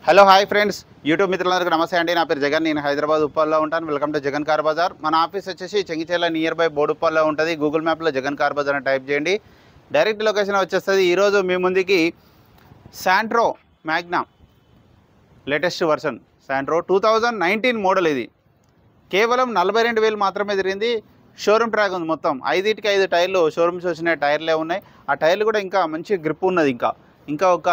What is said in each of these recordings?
Hello hi friends, YouTube మిత్రులందరికీ నమస్తే అండి. నా పేరు జగన్, నేను హైదరాబాద్ ఉప్పల్లో ఉంటాను. Welcome to Jagan car Bazar. మన ఆఫీస్ వచ్చేసి చెంగిచెర్ల నియర్ బై బోడుప్పల్లో ఉంటుంది. గూగుల్ మ్యాప్లో జగన్ కార్ బజార్ అని టైప్ చేయండి, డైరెక్ట్ లొకేషన్ వచ్చేస్తుంది. ఈరోజు మీ ముందుకి Santro Magna latest version Santro 2019 model. ఇది కేవలం 42,000 మాత్రమే తిరిగింది. షోరూమ్ ట్రాక్ ఉంది. మొత్తం 5కి 5 టైర్లు షోరూమ్స్ వచ్చిన టైర్లే ఉన్నాయి. ఆ టైర్లు కూడా ఇంకా మంచి గ్రిప్ ఉన్నది. ఇంకా ఒక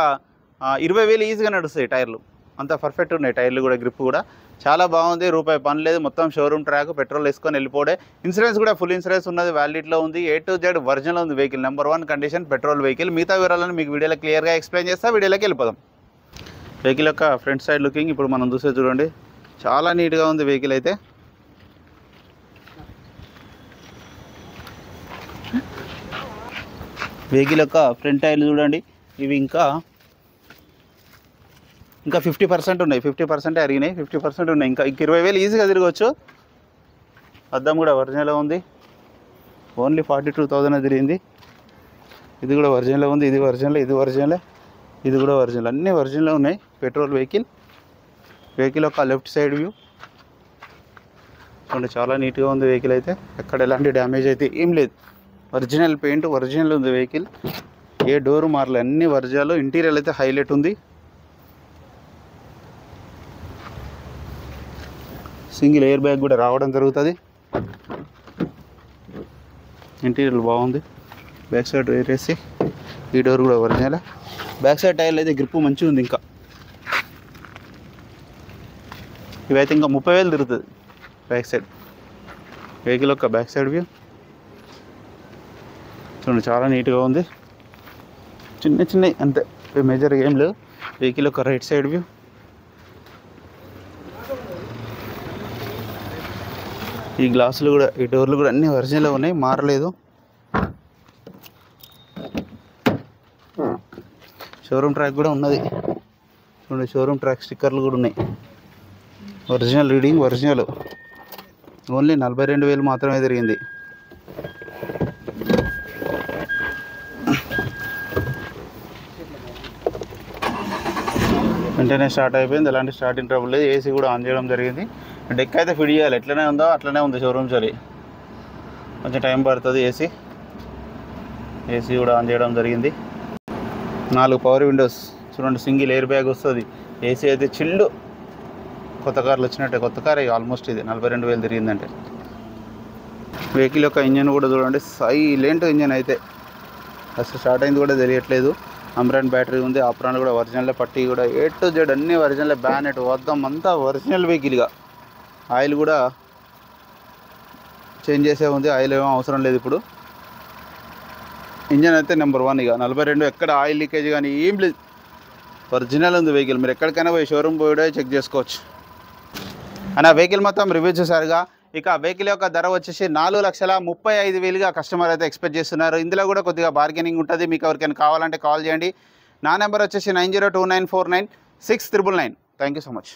20,000 ఈజీగా నడుస్తాయి టైర్లు. అంత పర్ఫెక్ట్ ఉన్నాయి టైర్లు కూడా, గ్రిప్ కూడా చాలా బాగుంది. రూపాయి పని లేదు, మొత్తం షోరూమ్ ట్రాక్, పెట్రోల్ వేసుకొని వెళ్ళిపోడే. ఇన్సూరెన్స్ కూడా ఫుల్ ఇన్సూరెన్స్ ఉన్నది, వ్యాలిడిటీలో ఉంది. A to Z ఒరిజినల్ ఉంది vehicle, number 1 condition petrol vehicle. మిగతా వివరాలను మీకు వీడియోలో క్లియర్గా ఎక్స్ప్లెయిన్ చేస్తా. వీడియోలోకి వెళ్ళిపోదాం. వెహికల్ యొక్క ఫ్రంట్ సైడ్ లుకింగ్ ఇప్పుడు మనం చూసే చూడండి, చాలా నీట్గా ఉంది వెహికల్ అయితే. వెహికల్ యొక్క ఫ్రంట్ టైర్లు చూడండి, ఇవి ఇంకా 50% ఉన్నాయి. 50% అరిగినాయి, 50% ఉన్నాయి. ఇంకా 20,000 ఈజీగా తిరగవచ్చు. అద్దం కూడా ఒరిజినల్ ఉంది. ఓన్లీ 42,000 తిరిగింది. ఇది కూడా ఒరిజినల్ ఉంది. ఇది ఒరిజినల్, ఇది ఒరిజినల్, ఇది కూడా ఒరిజినల్. అన్నీ ఒరిజినల్ ఉన్నాయి. Petrol vehicle. వెహికల్ యొక్క లెఫ్ట్ సైడ్ వ్యూ చూడండి, చాలా నీట్గా ఉంది వెహికల్ అయితే. ఎక్కడ ఎలాంటి డ్యామేజ్ అయితే ఏం లేదు. ఒరిజినల్ పెయింట్, ఒరిజినల్ ఉంది వెహికల్. ఏ డోరు మారలే, అన్ని ఒరిజినల్. ఇంటీరియర్ అయితే హైలైట్ ఉంది. సింగిల్ ఎయిర్ బ్యాగ్ కూడా రావడం జరుగుతుంది. ఇంటీరియర్ బాగుంది. బ్యాక్ సైడ్ వేరేసి ఈ డోర్ కూడా ఒరిజినల్. బ్యాక్ సైడ్ టైర్లు అయితే గ్రిప్ మంచిగా ఉంది. ఇంకా ఇవైతే ఇంకా 30,000 తిరుగుతుంది బ్యాక్ సైడ్. వెహికల్ యొక్క బ్యాక్ సైడ్ వ్యూ చూడండి, చాలా నీట్గా ఉంది. చిన్న అంతే, మేజర్గా ఏం లేవు. వెహికల్ యొక్క రైట్ సైడ్ వ్యూ, ఈ గ్లాసులు కూడా, ఈ డోర్లు కూడా అన్నీ ఒరిజినల్ ఉన్నాయి, మారలేదు. షోరూమ్ ట్రాక్ కూడా ఉన్నది చూడండి, షోరూమ్ ట్రాక్ స్టిక్కర్లు కూడా ఉన్నాయి. Original reading, original. ఓన్లీ 42,000 మాత్రమే తిరిగింది. వెంటనే స్టార్ట్ అయిపోయింది, ఎలాంటి స్టార్టింగ్ ట్రబుల్ లేదు. ఏసీ కూడా ఆన్ చేయడం జరిగింది. డెక్ అయితే ఫిట్ చేయాలి, ఎట్లనే ఉందో అట్లనే ఉంది షోరూమ్ సరి. కొంచెం టైం పడుతుంది. ఏసీ కూడా ఆన్ చేయడం జరిగింది. 4 పవర్ విండోస్ చూడండి, సింగిల్ ఎయిర్ బ్యాగ్ వస్తుంది. ఏసీ అయితే చిల్డ్, కొత్త కార్లు వచ్చినట్టే. కొత్త కార్ ఆల్మోస్ట్ ఇది 42,000 తిరిగిందంటే. వెహికల్ యొక్క ఇంజన్ కూడా చూడండి, సైలెంట్ ఇంజన్ అయితే. అసలు స్టార్ట్ అయింది కూడా తెలియట్లేదు. అమ్రాన్ బ్యాటరీ ఉంది. ఆప్రాన్ కూడా ఒరిజినల్. పట్టీ కూడా A to Z అన్నీ ఒరిజినల్. బ్యానెట్ వద్దాం అంతా ఒరిజినల్ వెహికల్గా. ఆయిల్ కూడా చేంజ్ చేసే ఉంది, ఆయిల్ ఏమో అవసరం లేదు ఇప్పుడు. ఇంజన్ అయితే నెంబర్ 1. ఇక 42, ఎక్కడ ఆయిల్ లీకేజ్ కానీ ఏం లేదు, ఒరిజినల్ ఉంది వెహికల్. మీరు ఎక్కడికైనా పోయి షోరూమ్ పోయి చెక్ చేసుకోవచ్చు. అని ఆ వెహికల్ మొత్తం రివ్యూ చేశారుగా. ఇక వెహికల్ యొక్క ధర వచ్చేసి 4,35,000గా కస్టమర్ అయితే ఎక్స్పెక్ట్ చేస్తున్నారు. ఇందులో కూడా కొద్దిగా బార్గెనింగ్ ఉంటుంది. మీకు ఎవరికైనా కావాలంటే కాల్ చేయండి. నా నెంబర్ వచ్చేసి 9029496999. Thank you so much.